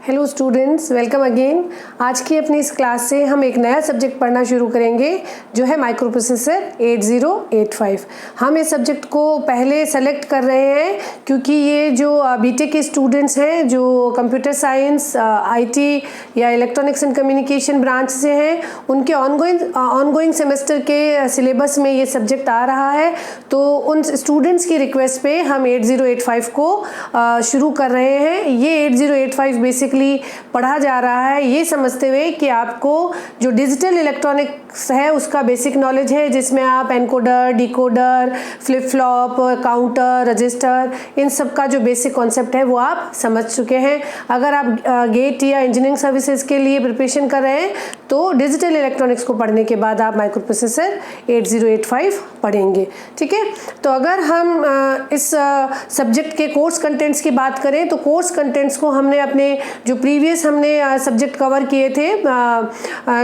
Hello students, welcome again. आज की अपनी इस क्लास से हम एक नया सब्जेक्ट पढ़ना शुरू करेंगे जो है माइक्रो प्रोसेसर 8085। हम इस सब्जेक्ट को पहले सेलेक्ट कर रहे हैं क्योंकि ये जो बीटेक के स्टूडेंट्स हैं जो कंप्यूटर साइंस, आईटी या इलेक्ट्रॉनिक्स एंड कम्युनिकेशन ब्रांच से हैं, उनके ऑनगोइंग सेमेस्टर के सिलेबस में ये सब्जेक्ट आ रहा है। तो उन स्टूडेंट्स की रिक्वेस्ट पे हम 8085 को शुरू कर रहे हैं। ये 8085 बेसिकली पढ़ा जा रहा है ये समझते हुए कि आपको जो डिजिटल इलेक्ट्रॉनिक्स है उसका बेसिक नॉलेज है, जिसमें आप encoder, decoder, flip flop, counter, register, इन सब का जो बेसिक कॉन्सेप्ट है वो आप समझ चुके हैं। अगर आप गेट या इंजीनियरिंग सर्विसेज के लिए प्रिपरेशन कर रहे हैं तो डिजिटल इलेक्ट्रॉनिक्स को पढ़ने के बाद आप माइक्रो प्रोसेसर 8085 पढ़ेंगे। ठीक है, तो अगर हम इस सब्जेक्ट के कोर्स कंटेंट्स की बात करें तो कोर्स कंटेंट्स को हमने अपने जो प्रीवियस हमने सब्जेक्ट कवर किए थे,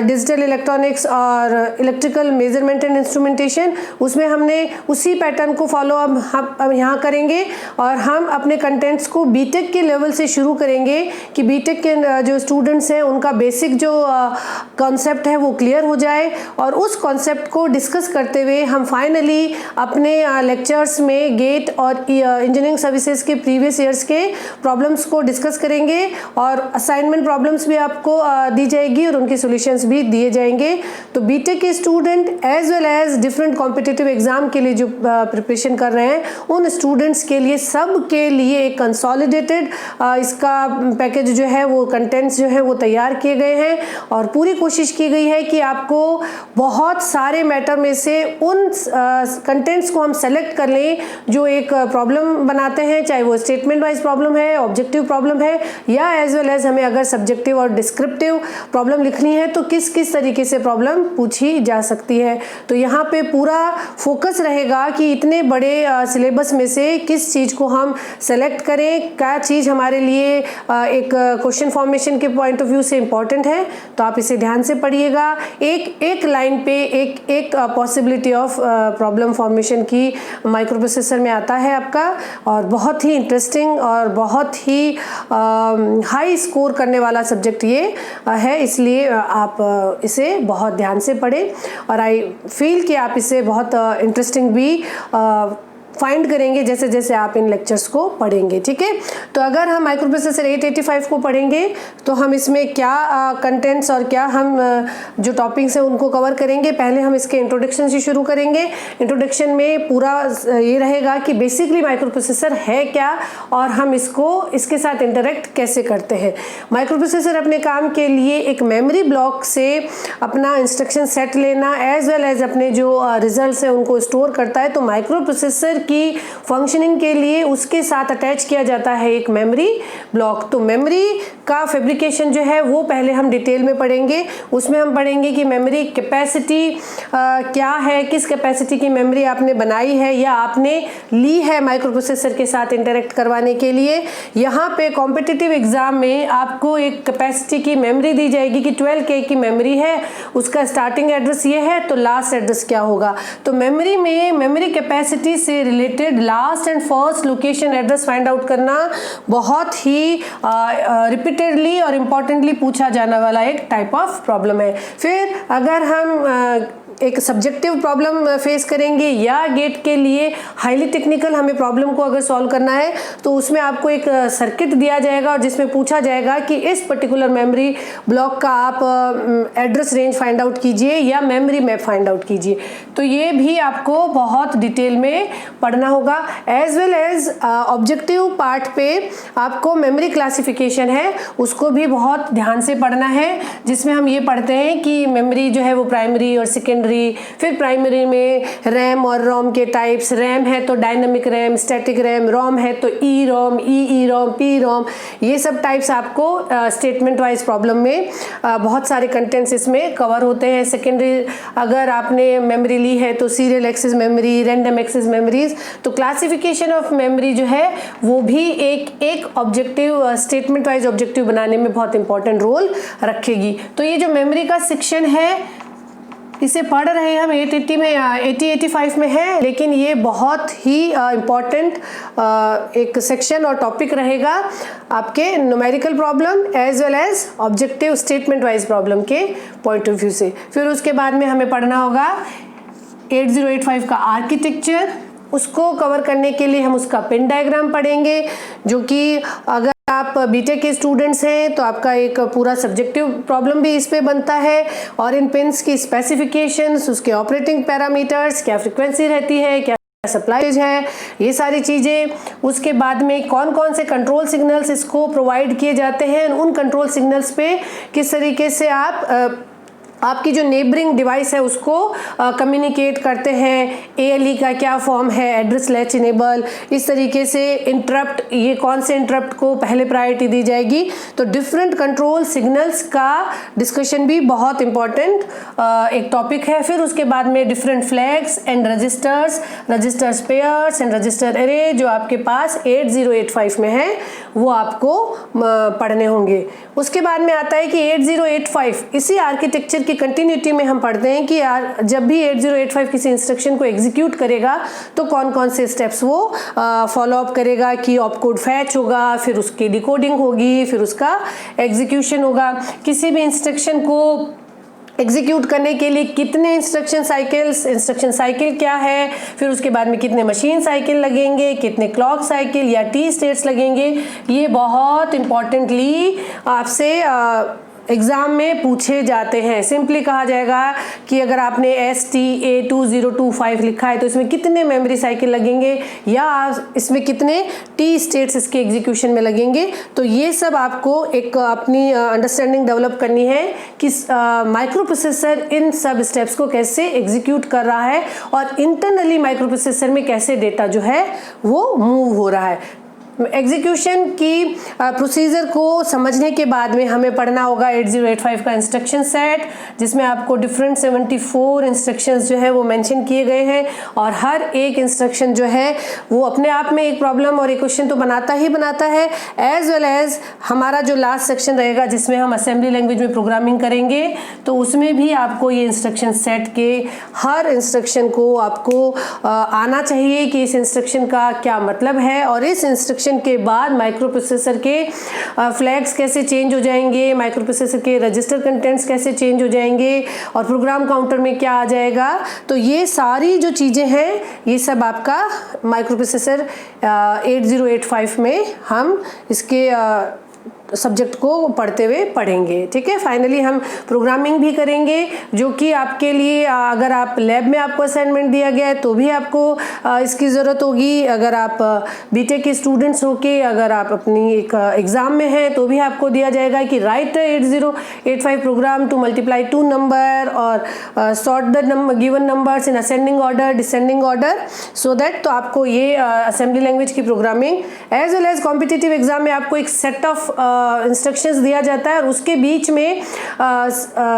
डिजिटल इलेक्ट्रॉनिक्स और इलेक्ट्रिकल मेजरमेंट एंड इंस्ट्रूमेंटेशन, उसमें हमने उसी पैटर्न को फॉलो अब यहाँ करेंगे और हम अपने कंटेंट्स को बीटेक के लेवल से शुरू करेंगे कि बीटेक के जो स्टूडेंट्स हैं उनका बेसिक जो कॉन्सेप्ट है वो क्लियर हो जाए और उस कॉन्सेप्ट को डिस्कस करते हुए हम फाइनली अपने लेक्चर्स में गेट और इंजीनियरिंग सर्विसेज के प्रीवियस ईयर्स के प्रॉब्लम्स को डिस्कस करेंगे और असाइनमेंट प्रॉब्लम्स भी आपको दी जाएगी और उनके सॉल्यूशंस भी दिए जाएंगे। तो बीटेक के student as well as different competitive exam के लिए जो प्रिपरेशन कर रहे हैं उन स्टूडेंट्स के लिए सब के लिए एक कंसोलिडेटेड इसका पैकेज जो है वो कंटेंट्स जो है वो तैयार किए गए हैं और पूरी कोशिश की गई है कि आपको बहुत सारे मैटर में से उन कंटेंट्स को हम सेलेक्ट कर लें जो एक प्रॉब्लम बनाते हैं, चाहे वो स्टेटमेंट वाइज प्रॉब्लम है, ऑब्जेक्टिव प्रॉब्लम है या एज वेल एज हमें अगर सब्जेक्टिव और डिस्क्रिप्टिव प्रॉब्लम लिखनी है तो किस किस तरीके से प्रॉब्लम पूछी जा सकती है। तो यहाँ पे पूरा फोकस रहेगा कि इतने बड़े सिलेबस में से किस चीज़ को हम सेलेक्ट करें, क्या चीज़ हमारे लिए एक क्वेश्चन फॉर्मेशन के पॉइंट ऑफ व्यू से इम्पॉर्टेंट है। तो आप इसे ध्यान से पढ़िएगा। एक लाइन पे एक पॉसिबिलिटी ऑफ प्रॉब्लम फॉर्मेशन की माइक्रो प्रोसेसर में आता है आपका और बहुत ही इंटरेस्टिंग और बहुत ही हाई स्कोर करने वाला सब्जेक्ट ये है, इसलिए आप इसे बहुत ध्यान से पढ़ें और आई फील कि आप इसे बहुत इंटरेस्टिंग भी फाइंड करेंगे जैसे जैसे आप इन लेक्चर्स को पढ़ेंगे। ठीक है, तो अगर हम माइक्रो प्रोसेसर 885 को पढ़ेंगे तो हम इसमें क्या कंटेंट्स और क्या हम जो टॉपिक्स हैं उनको कवर करेंगे। पहले हम इसके इंट्रोडक्शन से शुरू करेंगे। इंट्रोडक्शन में पूरा ये रहेगा कि बेसिकली माइक्रो प्रोसेसर है क्या और हम इसके साथ इंटरेक्ट कैसे करते हैं। माइक्रो प्रोसेसर अपने काम के लिए एक मेमोरी ब्लॉक से अपना इंस्ट्रक्शन सेट लेना एज वेल एज अपने जो रिजल्ट्स हैं उनको स्टोर करता है। तो माइक्रो प्रोसेसर की फंक्शनिंग के लिए उसके साथ अटैच किया जाता है एक मेमोरी ब्लॉक। तो मेमोरी का फैब्रिकेशन जो है वो पहले हम डिटेल में पढ़ेंगे। उसमें हम पढ़ेंगे कि मेमोरी कैपेसिटी क्या है, किस कैपेसिटी की मेमोरी आपने बनाई है या आपने ली है माइक्रो प्रोसेसर के साथ इंटरेक्ट करवाने के लिए। यहाँ पे कॉम्पिटिटिव एग्जाम में आपको एक कैपेसिटी की मेमोरी दी जाएगी कि 12K की मेमोरी है, उसका स्टार्टिंग एड्रेस ये है तो लास्ट एड्रेस क्या होगा। तो मेमोरी में मेमोरी कैपेसिटी से related last and first location address find out करना बहुत ही रिपीटेडली और इम्पॉर्टेंटली पूछा जाने वाला एक टाइप ऑफ प्रॉब्लम है। फिर अगर हम एक सब्जेक्टिव प्रॉब्लम फेस करेंगे या गेट के लिए हाईली टेक्निकल हमें प्रॉब्लम को अगर सॉल्व करना है तो उसमें आपको एक सर्किट दिया जाएगा और जिसमें पूछा जाएगा कि इस पर्टिकुलर मेमोरी ब्लॉक का आप एड्रेस रेंज फाइंड आउट कीजिए या मेमोरी मैप फाइंड आउट कीजिए। तो ये भी आपको बहुत डिटेल में पढ़ना होगा। As well as objective part पे आपको मेमोरी क्लासिफिकेशन है उसको भी बहुत ध्यान से पढ़ना है, जिसमें हम ये पढ़ते हैं कि मेमोरी जो है वो प्राइमरी और सेकेंडरी, फिर प्राइमरी में रैम और रोम के टाइप्स, रैम है तो डायनामिक रैम, स्टैटिक रैम, रोम है तो ई रोम, ई रोम, पी रोम, ये सब टाइप्स आपको स्टेटमेंट वाइज प्रॉब्लम में बहुत सारे कंटेंट्स इसमें कवर होते हैं। सेकेंडरी अगर आपने मेमोरी ली है तो serial access memory, random access memories. तो क्लासिफिकेशन ऑफ मेमोरी जो है वो भी एक ऑब्जेक्टिव स्टेटमेंट वाइज ऑब्जेक्टिव बनाने में बहुत इंपॉर्टेंट रोल रखेगी। तो ये जो मेमोरी का सेक्शन है इसे पढ़ रहे हम 880 में 8085 में है, लेकिन ये बहुत ही इम्पॉर्टेंट एक सेक्शन और टॉपिक रहेगा आपके numerical problem as well as objective statement wise problem के पॉइंट ऑफ व्यू से। फिर उसके बाद में हमें पढ़ना होगा 8085 का आर्किटेक्चर। उसको कवर करने के लिए हम उसका पिन डायग्राम पढ़ेंगे, जो कि अगर आप बीटेक के स्टूडेंट्स हैं तो आपका एक पूरा सब्जेक्टिव प्रॉब्लम भी इस पे बनता है। और इन पिन्स की स्पेसिफिकेशंस, उसके ऑपरेटिंग पैरामीटर्स, क्या फ्रीक्वेंसी रहती है, क्या सप्लाईज है, ये सारी चीज़ें। उसके बाद में कौन कौन से कंट्रोल सिग्नल्स इसको प्रोवाइड किए जाते हैं, उन कंट्रोल सिग्नल्स पे किस तरीके से आपकी जो नेबरिंग डिवाइस है उसको कम्युनिकेट करते हैं। ALE का क्या फॉर्म है, एड्रेस लैच इनेबल, इस तरीके से इंटरप्ट, ये कौन से इंटरप्ट को पहले प्रायोरिटी दी जाएगी। तो डिफरेंट कंट्रोल सिग्नल्स का डिस्कशन भी बहुत इंपॉर्टेंट एक टॉपिक है। फिर उसके बाद में different flags and registers, registers pairs and register array जो आपके पास 8085 में है वो आपको पढ़ने होंगे। उसके बाद में आता है कि 8085 इसी आर्किटेक्चर की कंटिन्यूटी में हम पढ़ते हैं कि यार जब भी 8085 किसी इंस्ट्रक्शन को एग्जीक्यूट करेगा तो कौन कौन से स्टेप्स वो फॉलो अप करेगा, कि ऑपकोड फैच होगा, फिर उसकी डिकोडिंग होगी, फिर उसका एग्जीक्यूशन होगा। किसी भी इंस्ट्रक्शन को एग्जीक्यूट करने के लिए कितने इंस्ट्रक्शन साइकिल क्या है, फिर उसके बाद में कितने मशीन साइकिल लगेंगे, कितने क्लॉक साइकिल या टी स्टेट्स लगेंगे, ये बहुत इंपॉर्टेंटली आपसे एग्जाम में पूछे जाते हैं। सिंपली कहा जाएगा कि अगर आपने STA2025 लिखा है तो इसमें कितने मेमोरी साइकिल लगेंगे या इसमें कितने टी स्टेट्स इसके एग्जीक्यूशन में लगेंगे। तो ये सब आपको एक अपनी अंडरस्टैंडिंग डेवलप करनी है कि माइक्रो प्रोसेसर इन सब स्टेप्स को कैसे एग्जीक्यूट कर रहा है और इंटरनली माइक्रो प्रोसेसर में कैसे डेटा जो है वो मूव हो रहा है। एग्जीक्यूशन की प्रोसीजर को समझने के बाद में हमें पढ़ना होगा 8085 का इंस्ट्रक्शन सेट, जिसमें आपको डिफरेंट 74 इंस्ट्रक्शंस जो है वो मेंशन किए गए हैं और हर एक इंस्ट्रक्शन जो है वो अपने आप में एक प्रॉब्लम और एक क्वेश्चन तो बनाता ही बनाता है। एज वेल एज हमारा जो लास्ट सेक्शन रहेगा जिसमें हम असेंबली लैंग्वेज में प्रोग्रामिंग करेंगे, तो उसमें भी आपको ये इंस्ट्रक्शन सेट के हर इंस्ट्रक्शन को आपको आना चाहिए कि इस इंस्ट्रक्शन का क्या मतलब है और इस इंस्ट्रक्शन के बाद माइक्रो प्रोसेसर के फ्लैग्स कैसे चेंज हो जाएंगे, माइक्रो प्रोसेसर के रजिस्टर कंटेंट्स कैसे चेंज हो जाएंगे और प्रोग्राम काउंटर में क्या आ जाएगा। तो ये सारी जो चीज़ें हैं ये सब आपका माइक्रो प्रोसेसर 8085 में हम इसके सब्जेक्ट को पढ़ते हुए पढ़ेंगे। ठीक है, फाइनली हम प्रोग्रामिंग भी करेंगे, जो कि आपके लिए अगर आप लैब में आपको असाइनमेंट दिया गया है तो भी आपको इसकी ज़रूरत होगी। अगर आप बीटेक के स्टूडेंट्स हो के अगर आप अपनी एक एग्ज़ाम में हैं तो भी आपको दिया जाएगा कि write 8085 program to multiply 2 number और sort the given numbers in ascending order descending order, so that तो आपको ये असेंबली लैंग्वेज की programming as well as competitive exam में आपको एक सेट ऑफ इंस्ट्रक्शंस दिया जाता है और उसके बीच में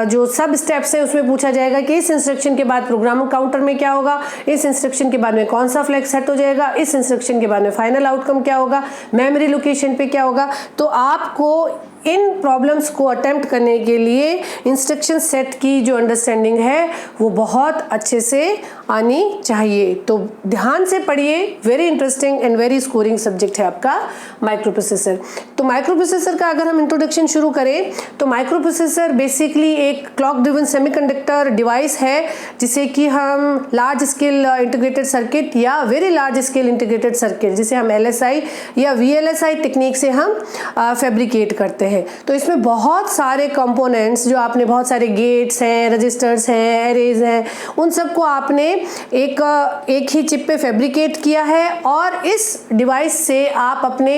जो सब स्टेप्स है उसमें पूछा जाएगा कि इस इंस्ट्रक्शन के बाद प्रोग्राम काउंटर में क्या होगा, इस इंस्ट्रक्शन के बाद में कौन सा फ्लैग सेट हो जाएगा, इस इंस्ट्रक्शन के बाद में फाइनल आउटकम क्या होगा, मेमोरी लोकेशन पे क्या होगा। तो आपको इन प्रॉब्लम्स को अटेम्प्ट करने के लिए इंस्ट्रक्शन सेट की जो अंडरस्टैंडिंग है वो बहुत अच्छे से आनी चाहिए। तो ध्यान से पढ़िए, very interesting and very scoring subject है आपका माइक्रो प्रोसेसर। तो माइक्रो प्रोसेसर का अगर हम इंट्रोडक्शन शुरू करें तो माइक्रो प्रोसेसर बेसिकली एक क्लॉक ड्रिवन सेमीकंडक्टर डिवाइस है जिसे कि हम लार्ज स्केल इंटीग्रेटेड सर्किट या very large scale integrated circuit जिसे हम LSI या VLSI टेक्निक से हम फैब्रिकेट करते हैं। तो इसमें बहुत सारे कंपोनेंट्स जो आपने बहुत सारे गेट्स हैं, रजिस्टर्स हैं, एरेज हैं, उन सबको आपने एक ही चिप पे फैब्रिकेट किया है और इस डिवाइस से आप अपने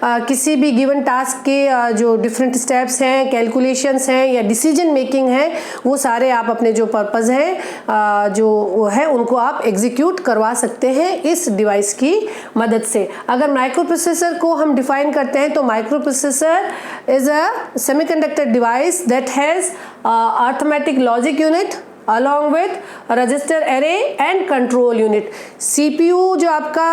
किसी भी गिवन टास्क के जो डिफरेंट स्टेप्स हैं, कैलकुलेशंस हैं या डिसीजन मेकिंग है, वो सारे आप अपने जो पर्पस है जो वो है उनको आप एग्जीक्यूट करवा सकते हैं इस डिवाइस की मदद से। अगर माइक्रो प्रोसेसर को हम डिफाइन करते हैं तो micro processor is a semiconductor device that has arithmetic logic unit along with register array and control unit। CPU जो आपका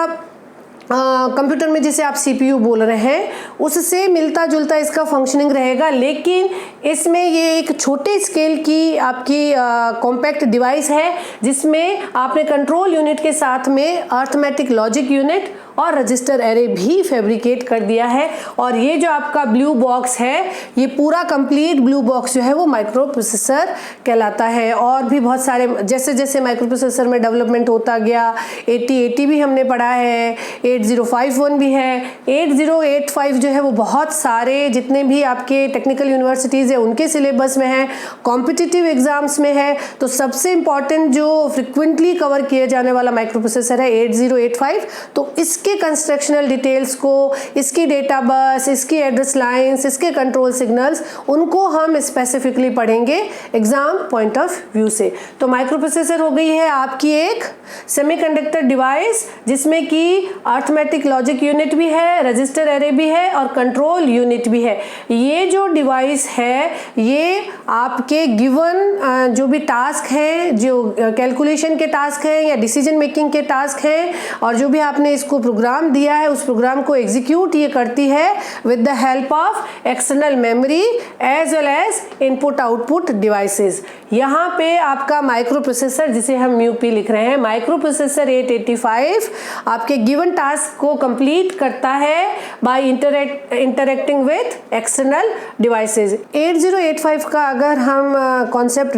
कंप्यूटर में जैसे आप सीपीयू बोल रहे हैं उससे मिलता जुलता इसका फंक्शनिंग रहेगा, लेकिन इसमें ये एक छोटे स्केल की आपकी कॉम्पैक्ट डिवाइस है जिसमें आपने कंट्रोल यूनिट के साथ में अर्थमेटिक लॉजिक यूनिट और रजिस्टर एरे भी फैब्रिकेट कर दिया है। और ये जो आपका ब्लू बॉक्स है, ये पूरा कंप्लीट ब्लू बॉक्स जो है वो माइक्रो प्रोसेसर कहलाता है। और भी बहुत सारे जैसे जैसे माइक्रो प्रोसेसर में डेवलपमेंट होता गया, 8080 भी हमने पढ़ा है, 8051 भी है, 8085 जो है वो बहुत सारे जितने भी आपके टेक्निकल यूनिवर्सिटीज़ है उनके सिलेबस में है, कॉम्पिटिटिव एग्जाम्स में है। तो सबसे इम्पॉर्टेंट जो फ्रिक्वेंटली कवर किया जाने वाला माइक्रो प्रोसेसर है 8085। तो इसके कंस्ट्रक्शनल डिटेल्स को, इसकी डेटा बस, इसकी एड्रेस लाइंस, इसके कंट्रोल सिग्नल्स, उनको हम स्पेसिफिकली पढ़ेंगे एग्जाम पॉइंट ऑफ व्यू से। तो माइक्रो प्रोसेसर हो गई है आपकी एक सेमीकंडक्टर डिवाइस जिसमें कि अर्थमेटिक लॉजिक यूनिट भी है, रजिस्टर एरे भी है और कंट्रोल यूनिट भी है। ये जो डिवाइस है ये आपके गिवन जो भी टास्क हैं, जो कैलकुलेशन के टास्क हैं या डिसीजन मेकिंग के टास्क हैं, और जो भी आपने इसको प्रोग्राम दिया है उस प्रोग्राम को एग्जीक्यूट ये करती है with the help of external memory as well as input output devices. यहाँ पे आपका माइक्रो प्रोसेसर जिसे हम यूपी लिख रहे हैं, माइक्रो प्रोसेसर 885 आपके गिवन टास्क को कंप्लीट करता है by interacting with external devices. 8085 का अगर हम कॉन्सेप्ट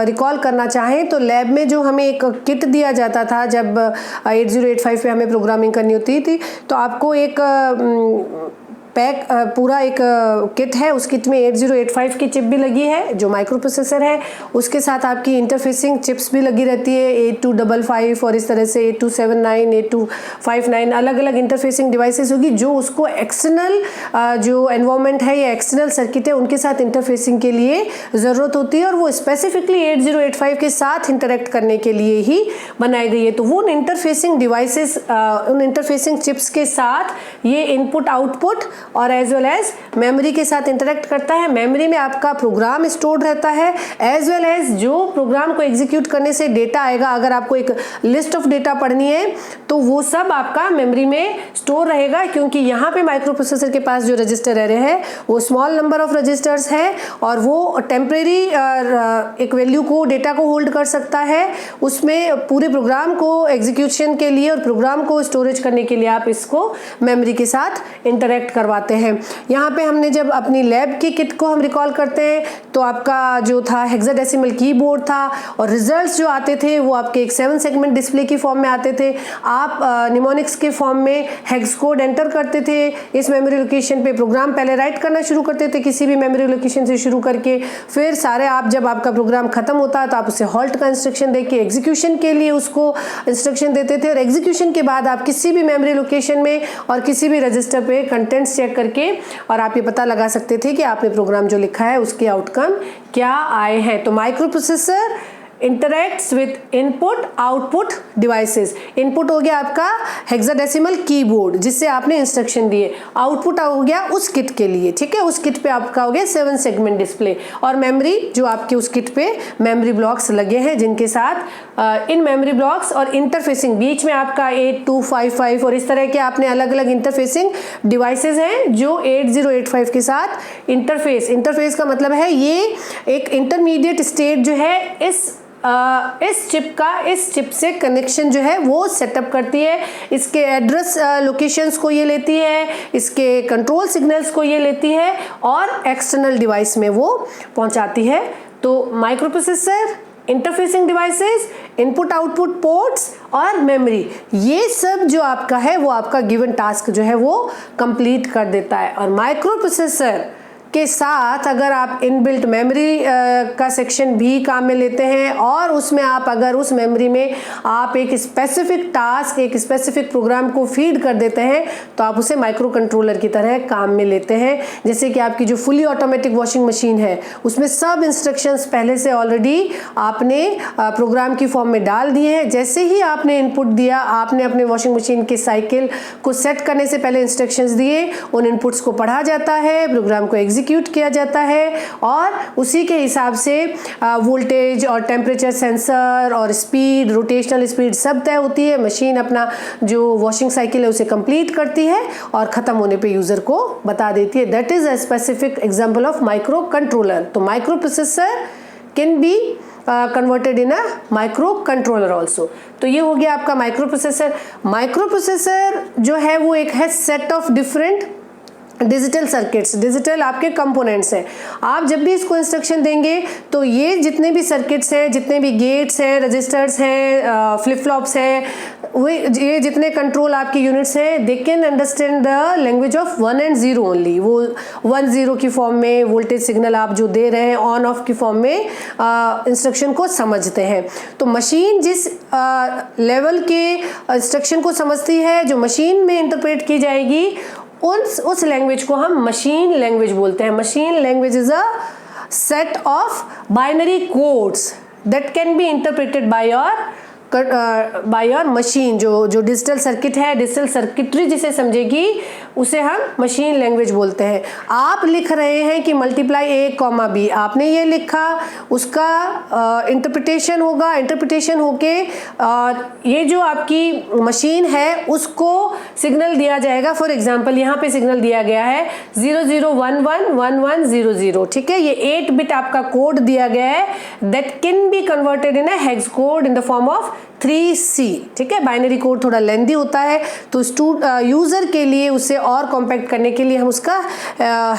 रिकॉल करना चाहें तो लैब में जो हमें एक किट दिया जाता था जब 8085 पे हमें प्रोग्रामिंग करनी होती थी, तो आपको एक पैक पूरा एक किट है, उस किट में 8085 की चिप भी लगी है जो माइक्रो प्रोसेसर है, उसके साथ आपकी इंटरफेसिंग चिप्स भी लगी रहती है 8255 और इस तरह से 8279 8259 अलग अलग इंटरफेसिंग डिवाइसेस होगी जो उसको एक्सटर्नल जो एनवायरनमेंट है या एक्सटर्नल सर्किट है उनके साथ इंटरफेसिंग के लिए ज़रूरत होती है और वो स्पेसिफिकली 8085 के साथ इंटरेक्ट करने के लिए ही बनाई गई है। तो वो इंटरफेसिंग डिवाइसेस, उन इंटरफेसिंग चिप्स के साथ ये इनपुट आउटपुट और एज वेल एज मेमोरी के साथ इंटरेक्ट करता है। मेमोरी में आपका प्रोग्राम स्टोर्ड रहता है एज वेल एज जो प्रोग्राम को एग्जीक्यूट करने से डेटा आएगा, अगर आपको एक लिस्ट ऑफ डेटा पढ़नी है तो वो सब आपका मेमोरी में स्टोर रहेगा, क्योंकि यहाँ पे माइक्रो प्रोसेसर के पास जो रजिस्टर एरे है वो स्मॉल नंबर ऑफ रजिस्टर्स है और वो टेम्परेरी एक वैल्यू को, डेटा को होल्ड कर सकता है। उसमें पूरे प्रोग्राम को एग्जीक्यूशन के लिए और प्रोग्राम को स्टोरेज करने के लिए आप इसको मेमोरी के साथ इंटरेक्ट करवाते हैं। यहाँ पे हमने जब अपनी लैब की किट को हम रिकॉल करते हैं तो आपका जो था हेक्साडेसिमल कीबोर्ड था और रिजल्ट्स जो आते थे वो आपके एक 7 सेगमेंट डिस्प्ले की फॉर्म में आते थे। आप निमोनिक्स के फॉर्म में हेक्स कोड एंटर करते थे, इस मेमोरी लोकेशन पे प्रोग्राम पहले राइट करना शुरू करते थे किसी भी मेमोरी लोकेशन से शुरू करके, फिर सारे आप जब आपका प्रोग्राम खत्म होता है तो आप उसे हॉल्ट का इंस्ट्रक्शन देके एग्जीक्यूशन के लिए उसको इंस्ट्रक्शन देते थे और एग्जीक्यूशन के बाद आप किसी भी मेमोरी लोकेशन में और किसी भी रजिस्टर पे कंटेंट्स चेक करके और आप ये पता लगा सकते थे कि आपने प्रोग्राम जो लिखा है उसके आउटकम क्या आए हैं। तो micro processor interacts with input output devices. Input हो गया आपका हेक्साडेसिमल कीबोर्ड जिससे आपने इंस्ट्रक्शन दिए, आउटपुट हो गया उस किट के लिए, ठीक है, उस किट पे आपका हो गया 7 सेगमेंट डिस्प्ले और मेमोरी जो आपके उस किट पे मेमोरी ब्लॉक्स लगे हैं जिनके साथ इन मेमोरी ब्लॉक्स और इंटरफेसिंग बीच में आपका 8255 और इस तरह के आपने अलग अलग इंटरफेसिंग डिवाइसेस हैं जो 8085 के साथ इंटरफेस का मतलब है ये एक इंटरमीडिएट स्टेट जो है इस चिप से कनेक्शन जो है वो सेटअप करती है, इसके एड्रेस लोकेशंस को ये लेती है, इसके कंट्रोल सिग्नल्स को ये लेती है और एक्सटर्नल डिवाइस में वो पहुंचाती है। तो micro processor, interfacing devices, input output ports और मेमोरी, ये सब जो आपका है वो आपका गिवन टास्क जो है वो कंप्लीट कर देता है। और माइक्रो प्रोसेसर के साथ अगर आप इनबिल्ट मेमोरी का सेक्शन भी काम में लेते हैं और उसमें आप अगर उस मेमोरी में आप एक स्पेसिफिक टास्क, एक स्पेसिफिक प्रोग्राम को फीड कर देते हैं तो आप उसे माइक्रो कंट्रोलर की तरह काम में लेते हैं। जैसे कि आपकी जो फुली ऑटोमेटिक वॉशिंग मशीन है उसमें सब इंस्ट्रक्शंस पहले से ऑलरेडी आपने प्रोग्राम की फॉर्म में डाल दिए हैं। जैसे ही आपने इनपुट दिया, आपने अपने वॉशिंग मशीन के साइकिल को सेट करने से पहले इंस्ट्रक्शंस दिए, उन इनपुट्स को पढ़ा जाता है, प्रोग्राम को एग्जीक्यूट एग्जीक्यूट किया जाता है और उसी के हिसाब से वोल्टेज और टेम्परेचर सेंसर और स्पीड, रोटेशनल स्पीड सब तय होती है। मशीन अपना जो वॉशिंग साइकिल है उसे कंप्लीट करती है और ख़त्म होने पे यूज़र को बता देती है। That is a specific example of micro controller. तो micro processor can be converted in a micro controller also. तो ये हो गया आपका माइक्रो प्रोसेसर। माइक्रो प्रोसेसर जो है वो एक है set of different digital circuits, digital आपके कंपोनेंट्स हैं। आप जब भी इसको इंस्ट्रक्शन देंगे तो ये जितने भी सर्किट्स हैं, जितने भी गेट्स हैं, रजिस्टर्स हैं, फ्लिप फ्लॉप्स हैं, ये जितने कंट्रोल आपके यूनिट्स हैं, they can understand the language of 1 and 0 only. वो 1 0 की फॉर्म में वोल्टेज सिग्नल आप जो दे रहे हैं ऑन ऑफ की फॉर्म में इंस्ट्रक्शन को समझते हैं। तो मशीन जिस लेवल के इंस्ट्रक्शन को समझती है, जो मशीन में इंटरप्रेट की जाएगी, उस लैंग्वेज को हम मशीन लैंग्वेज बोलते हैं। Machine language is a set of binary codes that can be interpreted by your machine. जो डिजिटल सर्किट है, डिजिटल सर्किटरी जिसे समझेगी उसे हम मशीन लैंग्वेज बोलते हैं। आप लिख रहे हैं कि मल्टीप्लाई ए कॉमा बी, आपने ये लिखा, उसका इंटरप्रिटेशन होगा, इंटरप्रिटेशन होके ये जो आपकी मशीन है उसको सिग्नल दिया जाएगा। फॉर एग्जांपल यहाँ पे सिग्नल दिया गया है 00111100, ठीक है। ये 8 बिट आपका कोड दिया गया है that can be converted in a hex code in the form of 3C, ठीक है। बाइनरी कोड थोड़ा लेंदी होता है तो यूज़र के लिए उसे और कॉम्पैक्ट करने के लिए हम उसका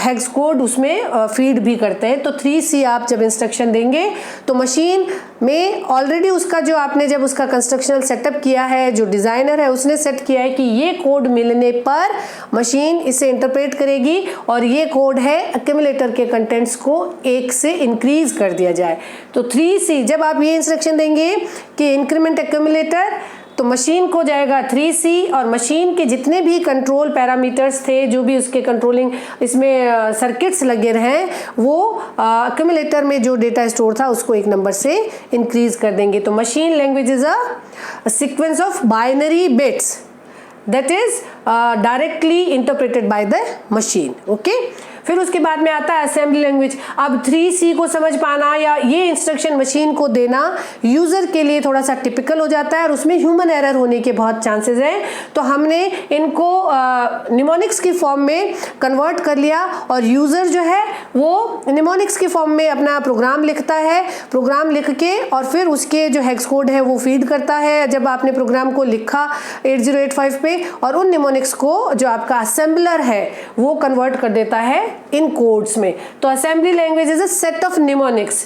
हेक्स कोड उसमें फीड भी करते हैं। तो 3C आप जब इंस्ट्रक्शन देंगे तो मशीन में ऑलरेडी उसका जो आपने जब उसका कंस्ट्रक्शनल सेटअप किया है, जो डिज़ाइनर है उसने सेट किया है कि ये कोड मिलने पर मशीन इसे इंटरप्रेट करेगी और ये कोड है एक्यूमुलेटर के कंटेंट्स को 1 से इंक्रीज कर दिया जाए। तो 3C जब आप ये इंस्ट्रक्शन देंगे कि इंक्रीमेंट एक्यूमुलेटर, तो मशीन को जाएगा 3C और मशीन के जितने भी कंट्रोल पैरामीटर्स थे, जो भी उसके कंट्रोलिंग इसमें सर्किट्स लगे रहे, वो एक्यूमुलेटर में जो डेटा स्टोर था उसको 1 नंबर से इंक्रीज कर देंगे। तो machine language is a sequence of binary bits that is directly interpreted by the machine, okay। फिर उसके बाद में आता है असेंबली लैंग्वेज। अब 3C को समझ पाना या ये इंस्ट्रक्शन मशीन को देना यूज़र के लिए थोड़ा सा टिपिकल हो जाता है और उसमें ह्यूमन एरर होने के बहुत चांसेस हैं। तो हमने इनको निमोनिक्स की फॉर्म में कन्वर्ट कर लिया और यूज़र जो है वो निमोनिक्स की फॉर्म में अपना प्रोग्राम लिखता है। प्रोग्राम लिख के और फिर उसके जो हेक्स कोड है वो फीड करता है जब आपने प्रोग्राम को लिखा 8085 पे, और उन निमोनिक्स को जो आपका असेंबलर है वो कन्वर्ट कर देता है इन कोड्स में। तो assembly language is a set of mnemonics.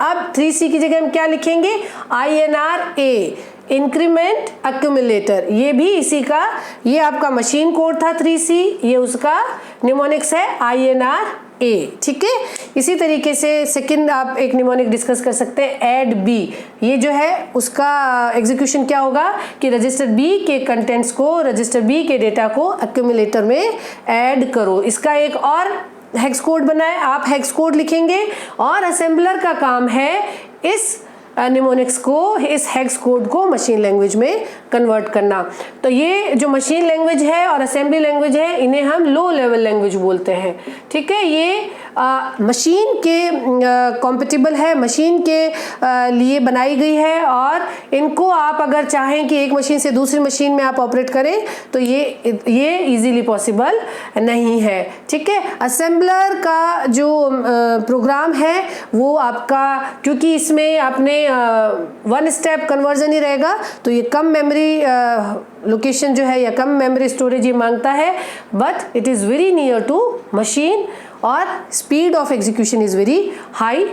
अब 3C की जगह हम क्या लिखेंगे, INRA, इंक्रीमेंट एक्यूमुलेटर। ये भी इसी का, ये आपका मशीन कोड था 3C, ये उसका निमोनिक्स है INRA, ठीक है। इसी तरीके से सेकंड आप एक निमोनिक डिस्कस कर सकते हैं ऐड बी। ये जो है उसका एग्जीक्यूशन क्या होगा कि रजिस्टर बी के कंटेंट्स को, रजिस्टर बी के डेटा को एक्यूमुलेटर में ऐड करो। इसका एक और हेक्स कोड बनाए, आप हेक्स कोड लिखेंगे और असेंबलर का काम है इस निमोनिक्स को, इस हेक्स कोड को मशीन लैंग्वेज में कन्वर्ट करना। तो ये जो मशीन लैंग्वेज है और असेंबली लैंग्वेज है, इन्हें हम लो लेवल लैंग्वेज बोलते हैं, ठीक है। ये मशीन के कॉम्पेटिबल है, मशीन के लिए बनाई गई है और इनको आप अगर चाहें कि एक मशीन से दूसरी मशीन में आप ऑपरेट करें तो ये इजीली पॉसिबल नहीं है, ठीक है। असेंबलर का जो प्रोग्राम है वो आपका, क्योंकि इसमें आपने 1 स्टेप कन्वर्जन ही रहेगा तो ये कम मेमोरी लोकेशन जो है या कम मेमोरी स्टोरेज ये मांगता है, but it is very near to machine और speed of execution is very high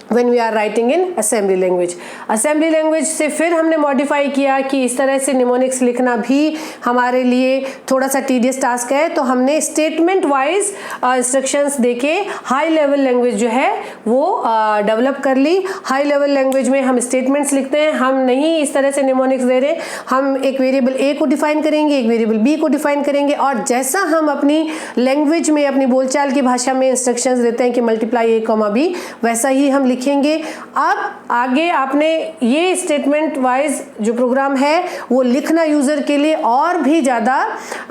when we are writing in assembly language। assembly language से फिर हमने मॉडिफाई किया कि इस तरह से निमोनिक्स लिखना भी हमारे लिए थोड़ा सा टीडियस टास्क है, तो हमने स्टेटमेंट वाइज इंस्ट्रक्शंस देके हाई लेवल लैंग्वेज जो है वो डेवलप कर ली। हाई लेवल लैंग्वेज में हम स्टेटमेंट्स लिखते हैं, हम नहीं इस तरह से निमोनिक्स दे रहे, हम एक वेरिएबल ए को डिफाइन करेंगे, एक वेरिएबल बी को डिफाइन करेंगे और जैसा हम अपनी लैंग्वेज में, अपनी बोलचाल की भाषा में इंस्ट्रक्शंस देते हैं कि मल्टीप्लाई ए कॉमा बी, वैसा ही हम लिखेंगे। अब आगे आपने ये स्टेटमेंट वाइज जो प्रोग्राम है वो लिखना यूज़र के लिए और भी ज़्यादा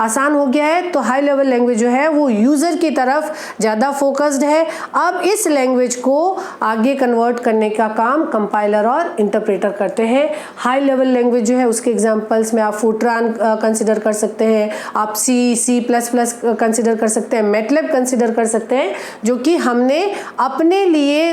आसान हो गया है। तो हाई लेवल लैंग्वेज जो है वो यूज़र की तरफ ज़्यादा फोकस्ड है। अब इस लैंग्वेज को आगे कन्वर्ट करने का काम कंपाइलर और इंटरप्रेटर करते हैं। हाई लेवल लैंग्वेज जो है उसके एग्जांपल्स में आप फोर्ट्रान कंसिडर कर सकते हैं, आप सी प्लस प्लस कंसिडर कर सकते हैं, मैटलैब कंसिडर कर सकते हैं, जो कि हमने अपने लिए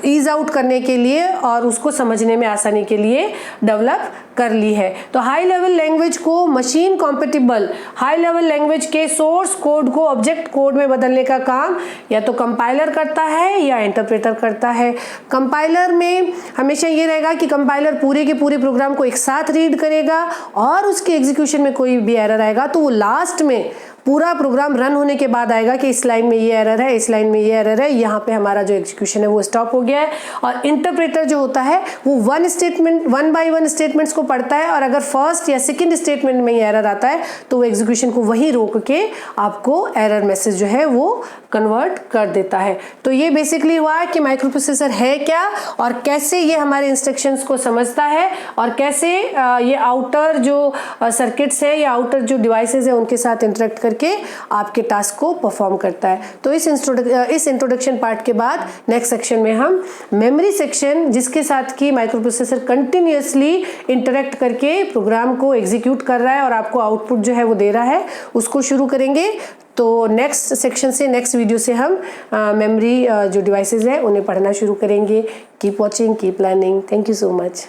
ईज आउट करने के लिए और उसको समझने में आसानी के लिए डेवलप कर ली है। तो हाई लेवल लैंग्वेज को machine compatible, high level language के सोर्स कोड को ऑब्जेक्ट कोड में बदलने का काम या तो कंपाइलर करता है या इंटरप्रेटर करता है। कंपाइलर में हमेशा ये रहेगा कि कंपाइलर पूरे के पूरे प्रोग्राम को एक साथ रीड करेगा और उसके एग्जीक्यूशन में कोई भी एरर आएगा तो वो लास्ट में पूरा प्रोग्राम रन होने के बाद आएगा कि इस लाइन में ये एरर है, इस लाइन में ये एरर है, यहाँ पे हमारा जो एग्जीक्यूशन है वो स्टॉप हो गया है। और इंटरप्रेटर जो होता है वो वन बाय वन स्टेटमेंट्स को पढ़ता है और अगर फर्स्ट या सेकंड स्टेटमेंट में ये एरर आता है तो वो एग्जीक्यूशन को वहीं रोक के आपको एरर मैसेज जो है वो कन्वर्ट कर देता है। तो ये बेसिकली हुआ है कि माइक्रो प्रोसेसर है क्या और कैसे ये हमारे इंस्ट्रक्शंस को समझता है और कैसे ये आउटर जो सर्किट्स है या आउटर जो डिवाइसेस है उनके साथ इंटरेक्ट करके आपके टास्क को परफॉर्म करता है। तो इस इंट्रोडक्शन पार्ट के बाद नेक्स्ट सेक्शन में हम मेमोरी सेक्शन, जिसके साथ की माइक्रो प्रोसेसर कंटिन्यूअसली इंटरेक्ट करके प्रोग्राम को एग्जीक्यूट कर रहा है और आपको आउटपुट जो है वो दे रहा है, उसको शुरू करेंगे। तो नेक्स्ट सेक्शन से, नेक्स्ट वीडियो से हम मेमोरी जो डिवाइसेस है उन्हें पढ़ना शुरू करेंगे। Keep watching, keep learning. Thank you so much.